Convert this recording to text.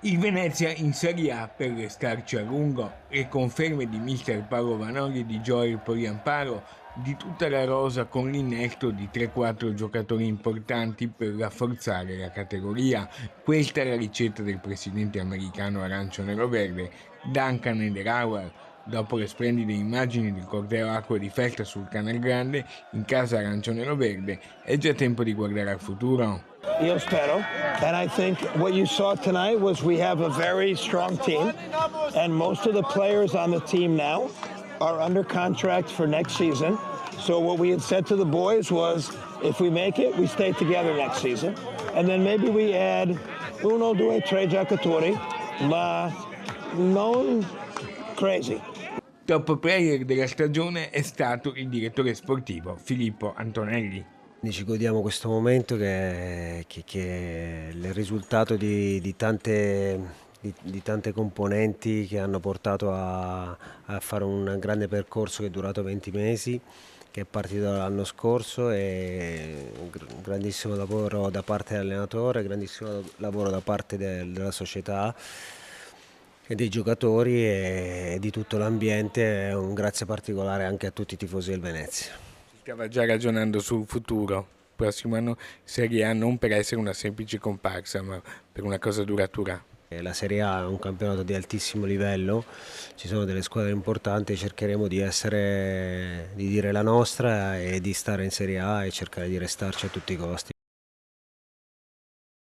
Il Venezia in Serie A per restarci a lungo, le conferme di mister Paolo Vanoli e di Joel Pogliamparo, di tutta la rosa con l'innesto di 3-4 giocatori importanti per rafforzare la categoria. Questa è la ricetta del presidente americano arancio-nero-verde Duncan Ederauer. Dopo le splendide immagini del corteo acqua di festa sul Canal Grande, in casa arancio-nero-verde, è già tempo di guardare al futuro. Io spero. And I think what you saw tonight was we have a very strong team, and most of the players on the team now are under contract for next season. So what we had said to the boys was, if we make it, we stay together next season. And then maybe we add uno, due, tre giocatori, ma non crazy. Top player della stagione è stato il direttore sportivo Filippo Antonelli. Ci godiamo questo momento che è il risultato di tante componenti che hanno portato a fare un grande percorso che è durato 20 mesi, che è partito l'anno scorso, e un grandissimo lavoro da parte dell'allenatore, grandissimo lavoro da parte della società e dei giocatori e di tutto l'ambiente. Un grazie particolare anche a tutti i tifosi del Venezia. Stava già ragionando sul futuro, prossimo anno Serie A non per essere una semplice comparsa, ma per una cosa duratura. La Serie A è un campionato di altissimo livello, ci sono delle squadre importanti, cercheremo di dire la nostra e di stare in Serie A e cercare di restarci a tutti i costi.